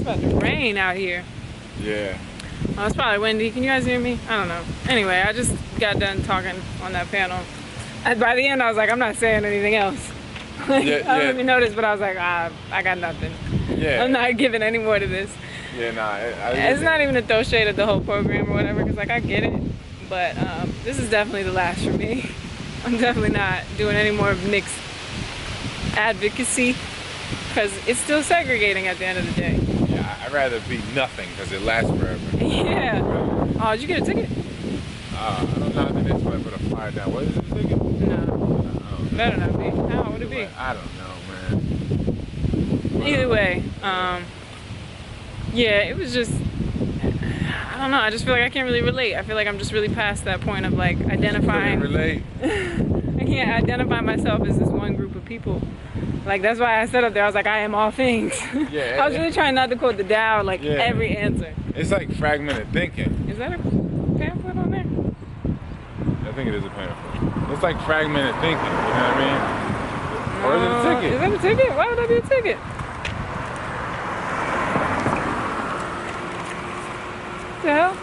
It's about to rain out here. Yeah. Oh, it's probably windy. Can you guys hear me? I don't know. Anyway, I just got done talking on that panel. And by the end, I was like, I'm not saying anything else. I don't even notice, but I was like, I got nothing. Yeah. I'm not giving any more to this. Yeah, nah. It's not even a throw shade at the whole program or whatever, because like I get it. But this is definitely the last for me. I'm definitely not doing any more mixed advocacy, because it's still segregating at the end of the day. Yeah, I'd rather be nothing because it lasts forever. Yeah. Oh, did you get a ticket? I don't know how to do this, but put a flyer down. What is the ticket? No. Better not be. How would it be? I don't know, man. Either way, yeah, it was just, I don't know, I just feel like I can't really relate. I feel like I'm just really past that point of like identifying. Relate. I can't identify myself as this one group of people. Like that's why I said up there, I was like, I am all things. Yeah. I was really trying not to quote the Tao, like every answer. It's like fragmented thinking. Is that a pamphlet on there? I think it is a pamphlet. It's like fragmented thinking, you know what I mean? Or is it a ticket? Is that a ticket? Why would that be a ticket? What the hell?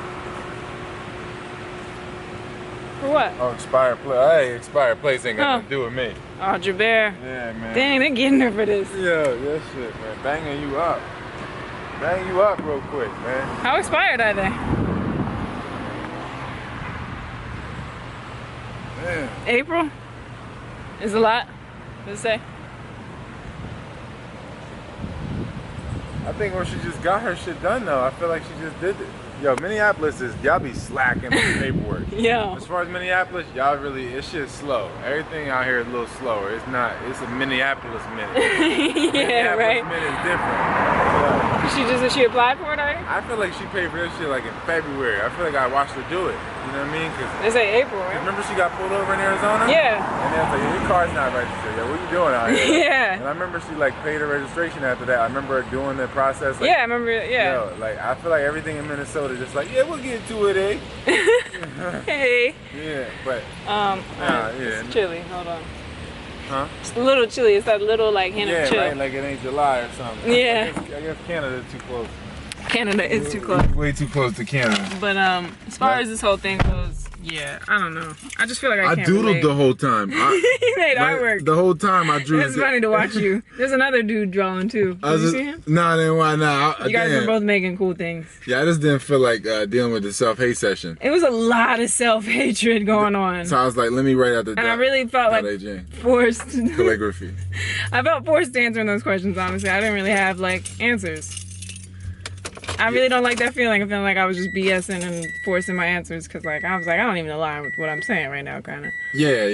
For what? Oh, expired place. Hey, expired place ain't got nothing to do with me. Oh, Jabir. Yeah, man. Dang, they're getting her for this. Yeah, that shit, man. Banging you up. Bang you up real quick, man. How expired are they? Man. April? Is a lot? Let's say. I think when she just got her shit done though, I feel like she just did it. Yo, Minneapolis is, y'all be slacking with paperwork. Yeah. As far as Minneapolis, y'all really, this shit's slow. Everything out here is a little slower. It's not, it's a Minneapolis minute. Yeah, Minneapolis right. minute is different. Yeah. She applied for it already? I feel like she paid for this shit like in February. I feel like I watched her do it. You know what I mean? Cause They say April, right? remember she got pulled over in Arizona? Yeah. And they was like, your car's not registered. Yo, what you doing out here? Yeah. And I remember she like paid her registration after that. I remember her doing the process. Like, Yeah, I remember, yeah. Yo, like I feel like everything in Minnesota just like, yeah, we'll get to it, eh? Hey. Yeah, but yeah. yeah. It's chilly, hold on. Huh? It's a little chilly, it's that little like hint of chill. Right, like it ain't July or something. Yeah. I guess Canada's too close. Canada is too close. Way too close to Canada. But as far as this whole thing goes, yeah, I don't know. I just feel like I can't doodled relate. the whole time. He made artwork. The whole time I drew. It's funny to watch you. There's another dude drawing too. Did you see him? Nah, then why not? You guys were both making cool things. Yeah, I just didn't feel like dealing with the self-hate session. It was a lot of self-hatred going on. So I was like, let me write out the. And I really felt like forced. Calligraphy. I felt forced to answer those questions, honestly. I didn't really have like answers. I really don't like that feeling of feeling like I was just BSing and forcing my answers, because like I was like, I don't even align with what I'm saying right now, kind of. Yeah.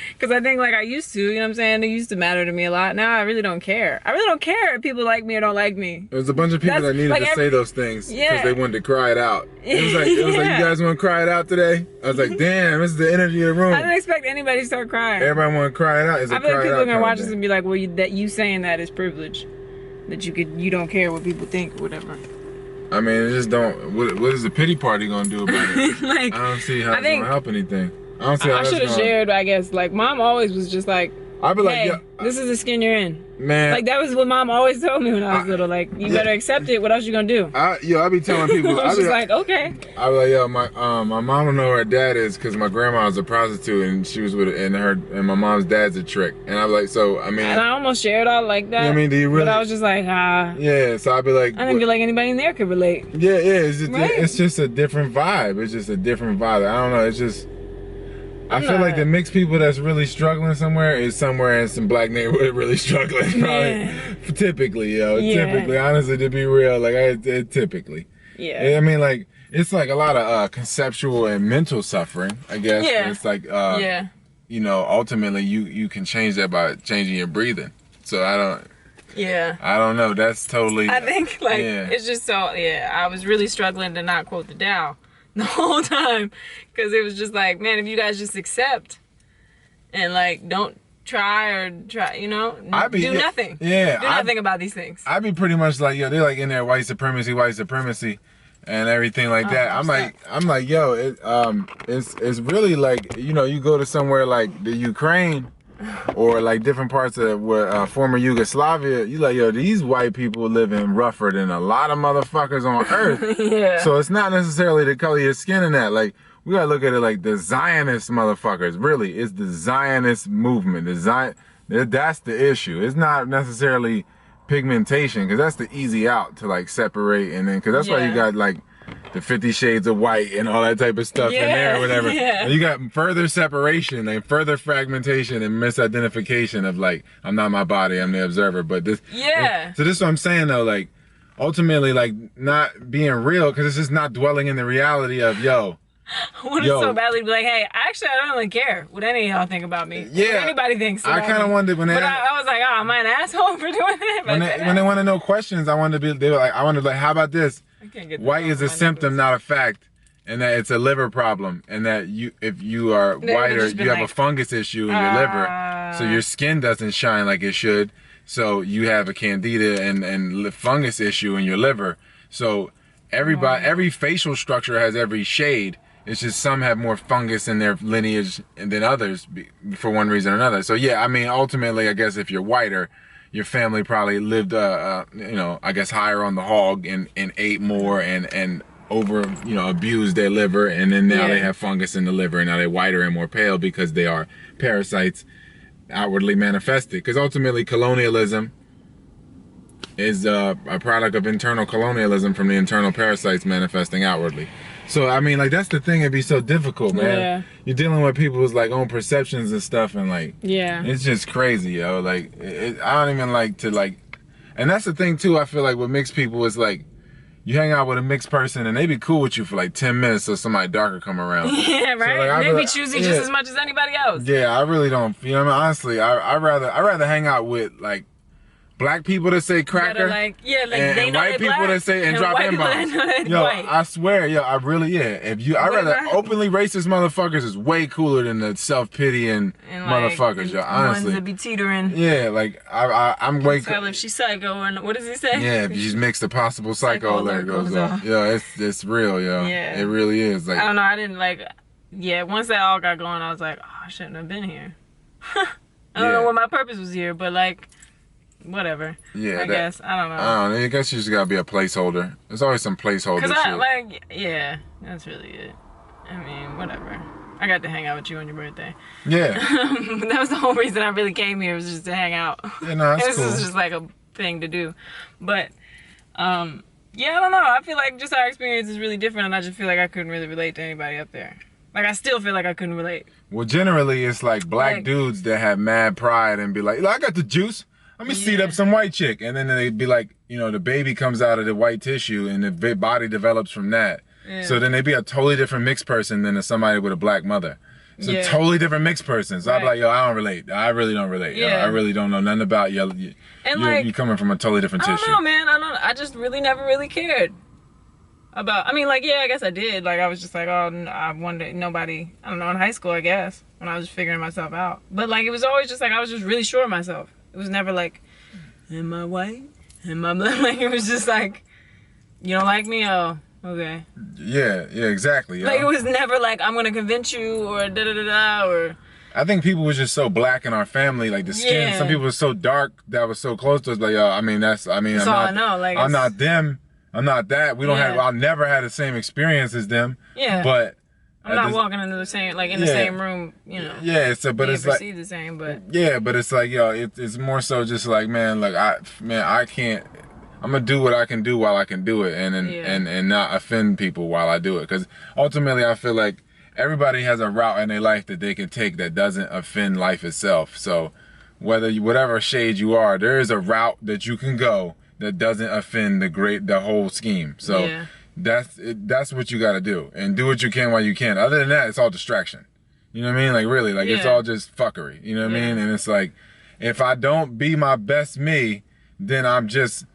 Because I think like I used to, you know what I'm saying? It used to matter to me a lot. Now I really don't care. I really don't care if people like me or don't like me. There was a bunch of people that needed like to say those things because they wanted to cry it out. It was like, you guys want to cry it out today? I was like, damn, this is the energy of the room. I didn't expect anybody to start crying. Everybody want to cry it out. I feel like people are gonna watch this and be like, well, that you saying that is privilege. That you don't care what people think or whatever. I mean, it just don't. What is the pity party gonna do about it? Like, I don't see how it's gonna help anything. I don't see how I should have shared, I guess. Like, mom always was just like, I'd be like, hey, yeah, this is the skin you're in. Man. Like, that was what mom always told me when I was little. Like, you better accept it. What else you gonna do? I be telling people. I was just like, okay. I be like, yo, my mom don't know who her dad is because my grandma was a prostitute and she was with it, and my mom's dad's a trick. And I'm like, so I mean. And I almost shared all like that. You know what I mean, do you really? But I was just like, Yeah, so I'd be like. I didn't feel like anybody in there could relate. Yeah, it's just, right? It's just a different vibe. It's just a different vibe. I don't know. It's just. I feel like the mixed people that's really struggling somewhere is somewhere in some black neighborhood really struggling. Probably, typically, yo. Yeah. Typically, honestly, to be real, like typically. Yeah. I mean, like it's like a lot of conceptual and mental suffering. I guess. Yeah. It's like you know, ultimately you can change that by changing your breathing. So I don't know. That's totally. I think like it's just so I was really struggling to not quote the Tao the whole time, because it was just like, man, if you guys just accept and like don't try, you know, do nothing. Yeah. Do nothing about these things. I'd be pretty much like, yo, they're like in there white supremacy, and everything like that. I'm like, yo, it's really like, you know, you go to somewhere like the Ukraine or like different parts of where former Yugoslavia, you like, yo, these white people living rougher than a lot of motherfuckers on earth. Yeah. So it's not necessarily the color of your skin and that. Like, we gotta look at it like the Zionist motherfuckers. Really, it's the Zionist movement. That's the issue. It's not necessarily pigmentation, because that's the easy out to like separate, and then because that's why you got like the 50 Shades of White and all that type of stuff in there or whatever. Yeah. And you got further separation and further fragmentation and misidentification of like, I'm not my body, I'm the observer. But this, so this is what I'm saying though, like ultimately like not being real, because it's just not dwelling in the reality of, yo, I want to so badly be like, hey, actually, I don't really care what any of y'all think about me. Yeah. What anybody thinks about I kind of wanted when they. But I was like, oh, am I an asshole for doing that? When they want to know questions, I wanted to be. They were like, I wanted like, how about this? I can't get White is a symptom, not a fact, and that it's a liver problem, and that if you are whiter, you have a fungus issue in your liver, so your skin doesn't shine like it should. So you have a candida and fungus issue in your liver. So every facial structure has every shade. It's just some have more fungus in their lineage than others for one reason or another. So yeah, I mean, ultimately, I guess if you're whiter, your family probably lived, you know, I guess higher on the hog and ate more and over, you know, abused their liver, and then now they have fungus in the liver, and now they're whiter and more pale because they are parasites outwardly manifested. Because ultimately, colonialism is a product of internal colonialism from the internal parasites manifesting outwardly. So I mean, like, that's the thing. It'd be so difficult, man. Yeah. You're dealing with people's like own perceptions and stuff, and like, yeah, it's just crazy, yo. Like, I don't even like to like, and that's the thing too. I feel like with mixed people is like, you hang out with a mixed person and they be cool with you for like 10 minutes till somebody darker come around. Yeah, right. So, like, they be choosy just as much as anybody else. Yeah, I really don't. You know what I mean? Honestly, I rather hang out with like black people that say cracker, like, yeah, like and they know white people that say and drop M-bombs. Yo, I swear, yo, I really, if you, I rather openly racist motherfuckers is way cooler than the self-pitying motherfuckers, yo, honestly. Ones that be teetering. Yeah, like, I'm way Tell if she's psycho, and what does he say? Yeah, if you just mix the possible psycho alert goes off. Yo, it's real, yo. Yeah. It really is. Like, I don't know, I didn't like, once that all got going, I was like, oh, I shouldn't have been here. I don't know what my purpose was here, but like, whatever. Yeah, I guess. I don't know. I guess you just gotta be a placeholder. There's always some placeholder shit. Cause that's really it. I mean, whatever. I got to hang out with you on your birthday. Yeah. That was the whole reason I really came here, was just to hang out. Yeah, no, that's cool. This is just like a thing to do. But, yeah, I don't know. I feel like just our experience is really different, and I just feel like I couldn't really relate to anybody up there. Like, I still feel like I couldn't relate. Well, generally, it's like black dudes that have mad pride and be like, I got the juice. Let me seat up some white chick. And then they'd be like, you know, the baby comes out of the white tissue and the body develops from that. Yeah. So then they'd be a totally different mixed person than somebody with a black mother. It's a totally different mixed person. So I'd be like, yo, I don't relate. I really don't relate. Yeah. Yo, I really don't know nothing about you. You're coming from a totally different tissue. I don't know, man. I just really never really cared about, I mean, like, yeah, I guess I did. Like, I was just like, oh, I wonder, nobody, I don't know, in high school, I guess, when I was figuring myself out. But, like, it was always just like, I was just really sure of myself. It was never like, am I white? Am I black? Like, it was just like, you don't like me? Oh, okay. Yeah, exactly. Like, it was never like, I'm going to convince you, or da-da-da-da, or... I think people was just so black in our family, like the skin. Some people were so dark that was so close to us. Like, yo, that's all I know. Like, I'm not them. I'm not that. We don't have. I'll never had the same experience as them. Yeah. But I'm not walking into the same, like, in the same room, you know. Yeah. So, but it's like the same, but yeah, but it's like, yo, it's more so just like, man, like I can't. I'm gonna do what I can do while I can do it, and not offend people while I do it, because ultimately I feel like everybody has a route in their life that they can take that doesn't offend life itself. So whatever shade you are, there is a route that you can go that doesn't offend the whole scheme. So that's what you got to do, and do what you can while you can. Other than that, it's all distraction. You know what I mean? Like, really, like, it's all just fuckery. You know what I mean? And it's like, if I don't be my best me, then I'm just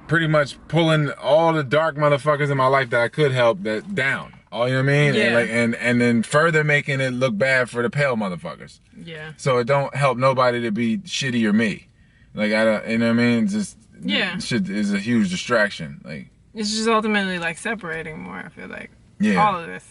pretty much pulling all the dark motherfuckers in my life that I could help that down. You know what I mean? Yeah. And then further making it look bad for the pale motherfuckers. Yeah. So it don't help nobody to be shitty or me. Like, I don't, you know what I mean? Just shit is a huge distraction. Like, it's just ultimately like separating more, I feel like. Yeah. All of this.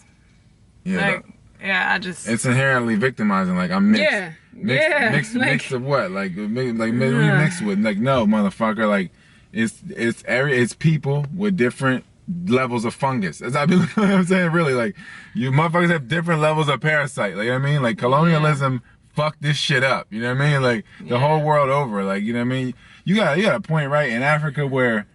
Yeah. Like, yeah, I just. It's inherently victimizing. Like I'm mixed. Yeah. Yeah. Mixed of what? Like who you mixed with? Like no, motherfucker. Like it's people with different levels of fungus. That's how people. You know what I'm saying, really, like you motherfuckers have different levels of parasite. Like you know what I mean, like colonialism fucked this shit up. You know what I mean, like the whole world over. Like you know what I mean. You got a point right in Africa where.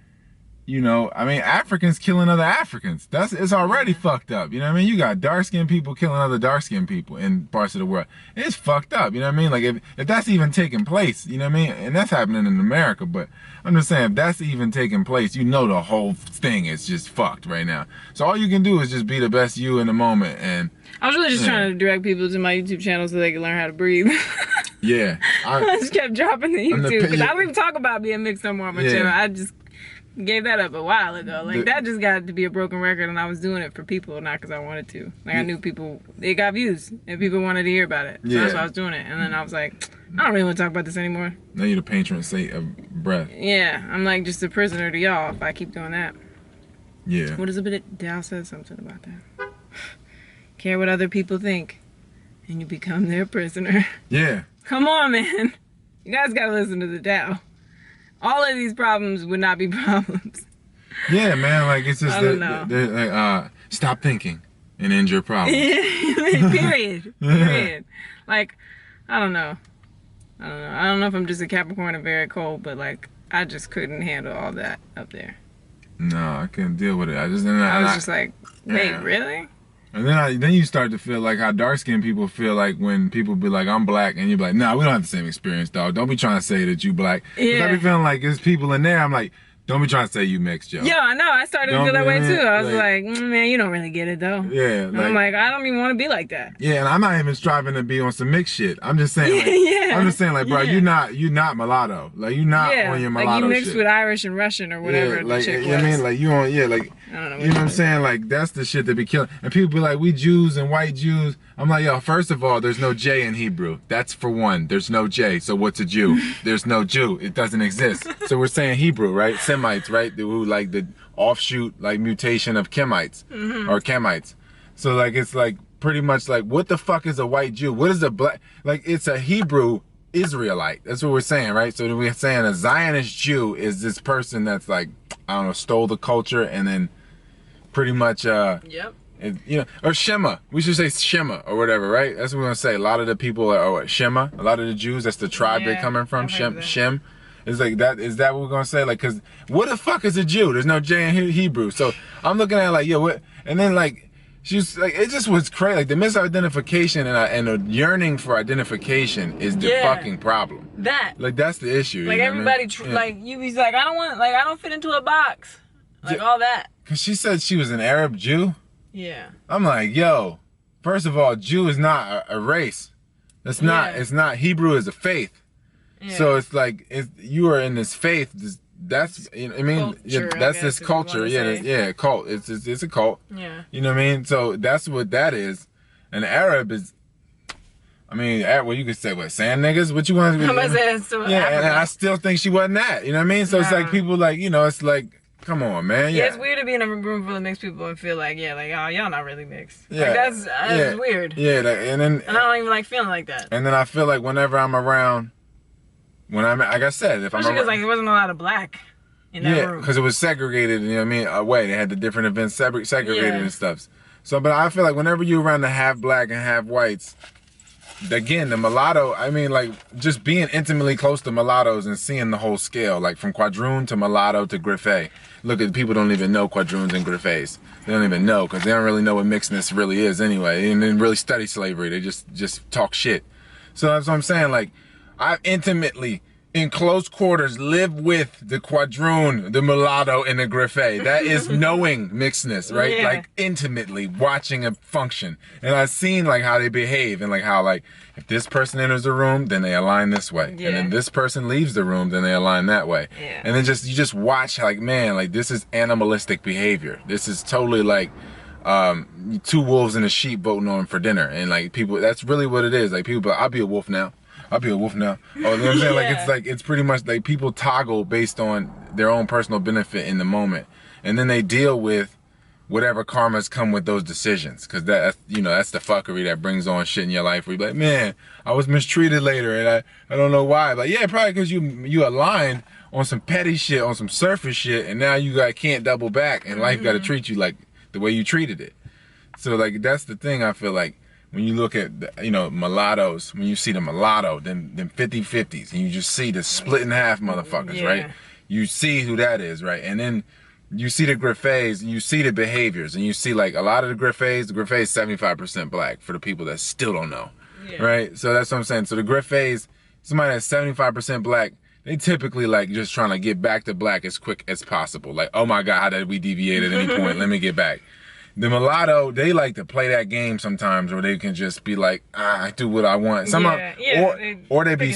You know, I mean, Africans killing other Africans. It's already fucked up. You know what I mean? You got dark-skinned people killing other dark-skinned people in parts of the world. It's fucked up. You know what I mean? Like, if that's even taking place, you know what I mean? And that's happening in America, but I'm just saying, if that's even taking place, you know the whole thing is just fucked right now. So all you can do is just be the best you in the moment. And I was really just trying to direct people to my YouTube channel so they can learn how to breathe. Yeah. I just kept dropping the YouTube, because I don't even talk about being mixed no more on my channel. I just gave that up a while ago. Like that just got to be a broken record, and I was doing it for people, not because I wanted to. Like I knew people, it got views, and people wanted to hear about it. So that's why I was doing it. And then I was like, I don't really want to talk about this anymore. Now you're the patron saint of breath. Yeah, I'm like just a prisoner to y'all if I keep doing that. Yeah. What is it? Dow said something about that. Care what other people think, and you become their prisoner. Yeah. Come on, man. You guys gotta listen to the Dow. All of these problems would not be problems. Yeah, man. Like it's just like, stop thinking and end your problems. Period. Period. Like, I don't know. I don't know if I'm just a Capricorn and very cold, but like I just couldn't handle all that up there. No, I couldn't deal with it. I was just like, wait, really? And then you start to feel like how dark-skinned people feel like when people be like, I'm black, and you're like, nah, we don't have the same experience, dog. Don't be trying to say that you black. Yeah. I be feeling like there's people in there, I'm like, don't be trying to say you mixed, yo. Yeah, I know. I started to feel that way too. I was like, man, you don't really get it though. Yeah. And I'm like, I don't even want to be like that. Yeah, and I'm not even striving to be on some mixed shit. I'm just saying, like, I'm just saying, like, bro, you're not mulatto. Like, you're not on your mulatto like you mixed shit. with Irish and Russian or whatever. Like, the chick you know what I mean? Like, you on, like, I don't know you know what I'm saying? Like, that's the shit that be killing. And people be like, we Jews and white Jews. I'm like, yo, first of all, there's no J in Hebrew. That's for one. There's no J. So what's a Jew? There's no Jew. It doesn't exist. So we're saying Hebrew, right? Semites, right? Who like the offshoot, like mutation of Kemites or Kemites. So like, it's like pretty much like, what the fuck is a white Jew? What is a black? Like, it's a Hebrew Israelite. That's what we're saying, right? So we're saying a Zionist Jew is this person that's like, I don't know, stole the culture and then pretty much, and, you know, or Shema. We should say Shema or whatever, right? That's what we're gonna say. A lot of the people are Shema. A lot of the Jews, that's the tribe they're coming from. Shem. It's like that. Is that what we're gonna say? Like, cause what the fuck is a Jew? There's no J in Hebrew. So I'm looking at it like, yo, what? And then like, she's like, it just was crazy. Like the misidentification and a yearning for identification is the fucking problem. Like that's the issue. Like everybody, like you be like, I don't fit into a box. Like all that. Cause she said she was an Arab Jew. Yeah. I'm like, yo, first of all, Jew is not a race. It's not. It's not. Hebrew is a faith. Yeah. So it's like you are in this faith. That's, you know, I mean, that's this culture. Yeah, cult. It's a cult. Yeah. You know what I mean? So that's what that is. An Arab is. I mean, well, you could say what, sand niggas? What you want to be? And I still think she wasn't that. You know what I mean? So it's like people like, you know, it's like, come on, man. Yeah, it's weird to be in a room full of mixed people and feel like, like, oh, y'all not really mixed. Yeah. Like, that's weird. Yeah, and I don't even like feeling like that. And then I feel like whenever I'm around, like I said, if especially because like there wasn't a lot of black in that room. Because it was segregated, you know what I mean, away. They had the different events segregated and stuff. So, but I feel like whenever you're around the half black and half whites, again, the mulatto, I mean, like, just being intimately close to mulattoes and seeing the whole scale, like from quadroon to mulatto to griffé. Look, at people don't even know quadroons and griffés. They don't even know, because they don't really know what mixedness really is anyway. And they didn't really study slavery. They just talk shit. So that's what I'm saying. Like, I intimately, in close quarters, live with the quadroon, the mulatto, and the griffé. That is knowing mixedness, right? Yeah. Like, intimately watching a function. And I've seen, like, how they behave and, like, how, like, if this person enters the room, then they align this way. Yeah. And then this person leaves the room, then they align that way. Yeah. And then you just watch, like, man, like, this is animalistic behavior. This is totally, like, two wolves and a sheep voting on for dinner. And, like, people, that's really what it is. Like, people, I'll be a wolf now. I'll be a wolf now. Oh, you know what I'm saying? Like, it's pretty much like people toggle based on their own personal benefit in the moment. And then they deal with whatever karmas come with those decisions. Cause that's that's the fuckery that brings on shit in your life where you're like, man, I was mistreated later and I don't know why. Like, yeah, probably cause you aligned on some petty shit, on some surface shit, and now you can't double back and life gotta treat you like the way you treated it. So like that's the thing. I feel like when you look at mulattoes, when you see the mulatto, them 50-50s, and you just see the split in half motherfuckers, right? You see who that is, right? And then you see the Griffés, and you see the behaviors, and you see like a lot of the Griffés 75% black for the people that still don't know, right? So that's what I'm saying. So the Griffés, somebody that's 75% black, they typically like just trying to get back to black as quick as possible. Like, oh my God, how did we deviate at any point? Let me get back. The mulatto, they like to play that game sometimes, where they can just be like, I do what I want. Or they be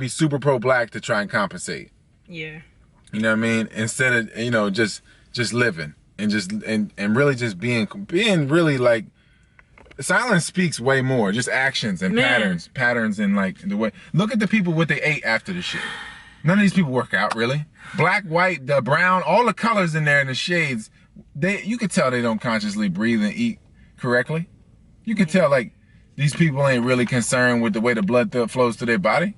super pro black to try and compensate. Yeah. You know what I mean? Instead of just living and really just being really like, silence speaks way more. Just actions and patterns and like the way. Look at the people what they ate after the shit. None of these people work out really. Black, white, the brown, all the colors in there and the shades. You could tell they don't consciously breathe and eat correctly. You could tell like these people ain't really concerned with the way the blood flows to their body.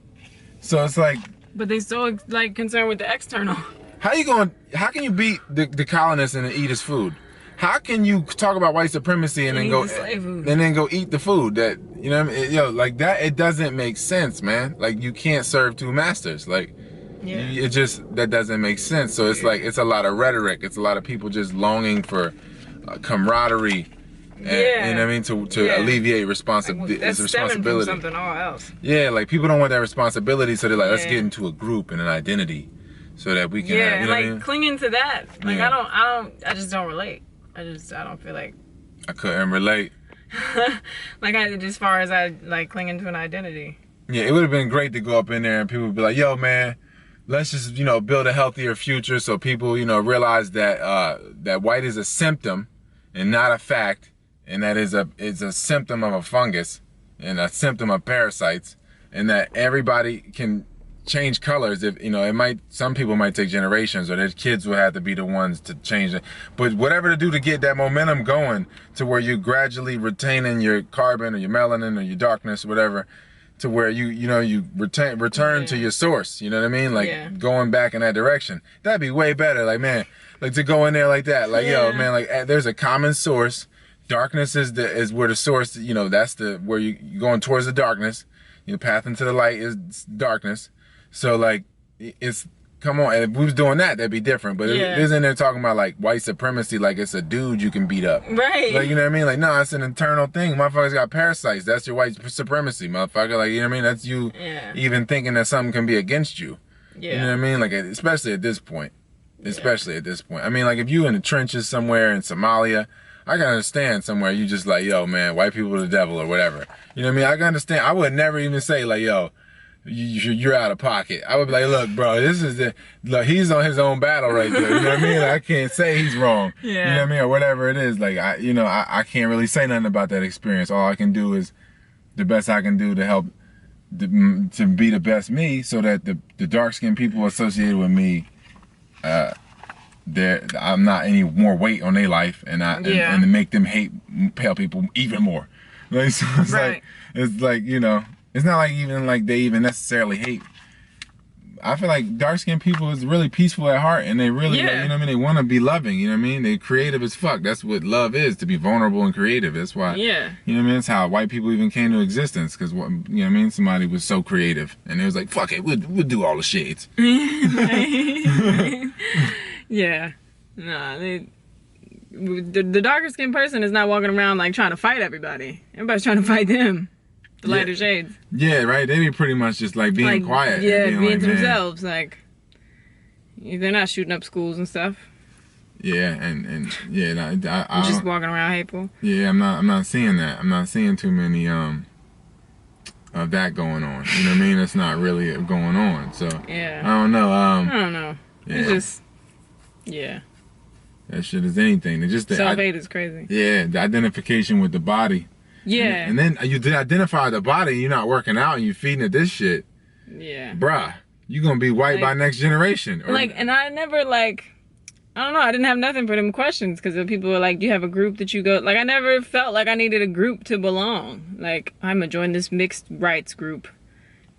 So it's like. But they still like concerned with the external. How can you beat the colonists and eat his food? How can you talk about white supremacy and then go eat the food that what I mean? Like that? It doesn't make sense, man. Like you can't serve two masters. Like. Yeah. That doesn't make sense. So it's like, it's a lot of rhetoric. It's a lot of people just longing for camaraderie. And, you know what I mean? To alleviate responsibility. That's stemming from something all else. Yeah, like people don't want that responsibility, so they're like, let's get into a group and an identity, so that we can. Yeah, and like clinging to that. Like I just don't relate. I don't feel like. I couldn't relate. Like as far as I like clinging to an identity. Yeah, it would have been great to go up in there and people would be like, yo, man. Let's just, build a healthier future so people, realize that that white is a symptom and not a fact, and that is a symptom of a fungus and a symptom of parasites, and that everybody can change colors. If some people might take generations, or their kids will have to be the ones to change it. But whatever to do to get that momentum going to where you're gradually retaining your carbon or your melanin or your darkness, or whatever. To where you return to your source, you know what I mean? Like going back in that direction. That'd be way better. Like, man, like to go in there like that. Like, yo, man, like there's a common source. Darkness is where the source, that's where you're going towards the darkness. Your path into the light is darkness. So like come on, and if we was doing that, that'd be different. But it isn't there talking about like white supremacy, like it's a dude you can beat up. Right. Like, you know what I mean? Like, no, it's an internal thing. Motherfuckers got parasites. That's your white supremacy, motherfucker. Like, you know what I mean? That's you even thinking that something can be against you. Yeah. You know what I mean? Like, especially at this point. I mean, like if you in the trenches somewhere in Somalia, I can understand somewhere you just like, yo, man, white people are the devil or whatever. You know what I mean? I can understand. I would never even say like, yo, you're out of pocket. I would be like, look, bro, he's on his own battle right there. You know what I mean? I can't say he's wrong. Yeah. You know what I mean? Or whatever it is. Like, I can't really say nothing about that experience. All I can do is the best I can do to help to be the best me, so that the dark-skinned people associated with me, I'm not any more weight on their life, and to make them hate pale people even more. Like, so it's like it's not like even like they even necessarily hate. I feel like dark-skinned people is really peaceful at heart, and they really, like, you know what I mean? They want to be loving, you know what I mean? They're creative as fuck. That's what love is, to be vulnerable and creative. That's why, you know what I mean? That's how white people even came to existence, because, you know what I mean? Somebody was so creative, and it was like, fuck it, we'll do all the shades. Yeah. Nah, the darker-skinned person is not walking around, like, trying to fight everybody. Everybody's trying to fight them. The lighter shades. Yeah, right. They be pretty much just like being like, quiet. Yeah, being like, to themselves. Like, they're not shooting up schools and stuff. Yeah, and I just walking around hateful. Yeah, I'm not seeing that. I'm not seeing too many of that going on. You know what I mean? That's not really going on. So I don't know. I don't know. Yeah. It's just that shit is anything. It's just self-hate is crazy. Yeah, the identification with the body. Yeah. And then you identify the body, you're not working out, and you're feeding it this shit. Yeah. Bruh, you're gonna be white by next generation. And I never I don't know. I didn't have nothing for them questions because the people were like, "Do you have a group that you go?" Like, I never felt like I needed a group to belong. Like, I'm gonna join this mixed rights group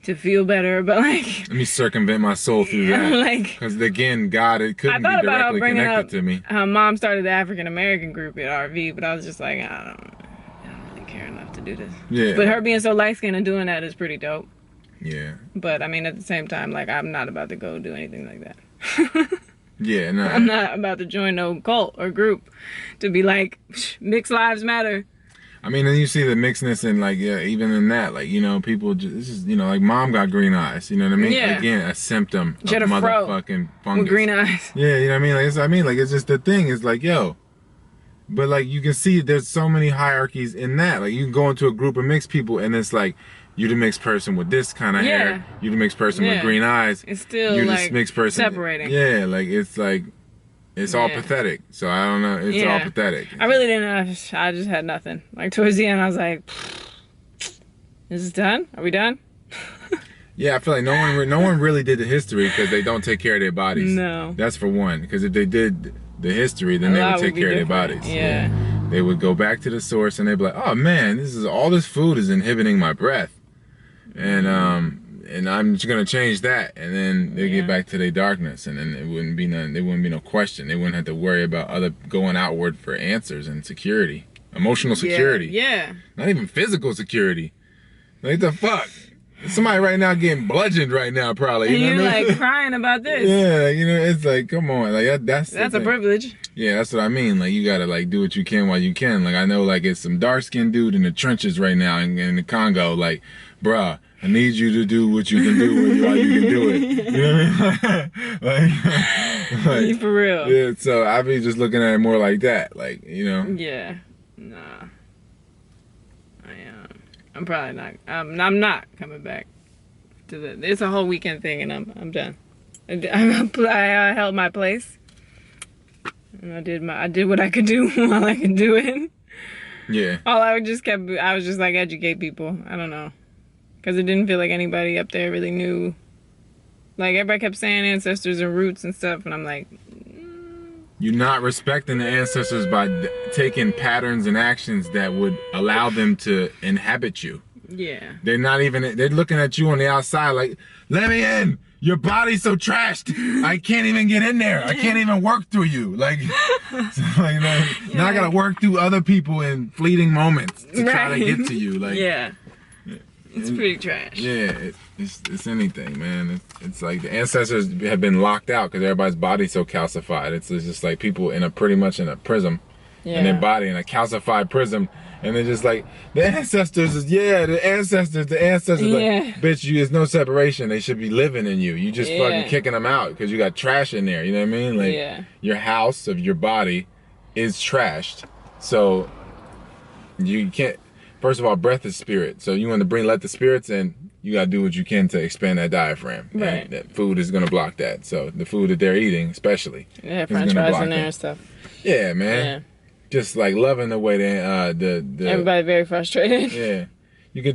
to feel better, but like, Let me circumvent my soul through that. like, Because again, God, it I couldn't be thought about directly bringing connected up to me. how mom started the African American group at RV, but I was just like, I don't really care enough to do this. Yeah. But her being so light skinned and doing that is pretty dope. Yeah. But I mean, at the same time, like, I'm not about to go do anything like that. Yeah, no. I'm not about to join no cult or group to be like, mixed lives matter. I mean, then you see the mixedness in, like, yeah, even in that, like, you know, people just, this is, you know, like, mom got green eyes, you know what I mean? Yeah. Again, a symptom of She had a fro motherfucking fungus. with green eyes. Yeah, you know what I mean? Like, it's just the thing, it's like, yo, but, like, you can see there's so many hierarchies in that. Like, you can go into a group of mixed people, and it's like, you the mixed person with this kind of Yeah. hair, you the mixed person with Yeah. green eyes, It's still you like this mixed person. separating. Yeah, like, it's all Yeah. pathetic. So, I don't know, it's all Yeah. pathetic. I really didn't know. I just had nothing. Like, towards the end, I was like, is this done? Are we done? Yeah, I feel like no one really did the history because they don't take care of their bodies. No. That's for one. Because if they did the history, then A they lot would take would be care of their different. bodies. Yeah. They would go back to the source and they'd be like, "Oh man, all this food is inhibiting my breath," and I'm just gonna change that, and then they Yeah. get back to their darkness, and then it wouldn't be no question. They wouldn't have to worry about going outward for answers and security, emotional security, Yeah. not even physical security. Like the fuck. Somebody right now getting bludgeoned right now, probably. And You know you're what I mean? like crying about this. Yeah, you know, it's like, come on, like that's the That's a thing. privilege. Yeah, that's what I mean. Like, you gotta like do what you can while you can. Like, I know, like, it's some dark skinned dude in the trenches right now in the Congo. Like, bruh, I need you to do what you can do while you can do it. You know what I mean? like, For real. yeah. So I be just looking at it more like that. Like, you know. Yeah. Nah. I'm probably not. I'm not coming back to the. It's a whole weekend thing, and I'm done. I held my place, and I did what I could do while I could do it. Yeah. All I was just like, educate people. I don't know, because it didn't feel like anybody up there really knew. Like, everybody kept saying ancestors and roots and stuff, and I'm like, You're not respecting the ancestors by taking patterns and actions that would allow them to inhabit you. yeah. They're looking at you on the outside like, let me in. Your body's so trashed. I can't even get in there. I can't even work through you. Like, so, like, now I gotta work through other people in fleeting moments to try to get to you. Like, Yeah. It's pretty trash. yeah, it's anything, man. It's like the ancestors have been locked out because everybody's body's so calcified. It's just like people pretty much in a prism, and their body in a calcified prism, and they're just like the ancestors. The ancestors. Yeah. Like, bitch, there's no separation. They should be living in you. You just fucking kicking them out because you got trash in there. You know what I mean? Like, your house of your body is trashed, so you can't. First of all, breath is spirit. So you want to let the spirits in, you got to do what you can to expand that diaphragm. Right. And that food is going to block that. So the food that they're eating, especially. Yeah, is french gonna fries block in there that. and stuff. Yeah, man. Yeah. Just like loving the way the Everybody very frustrated. yeah. You could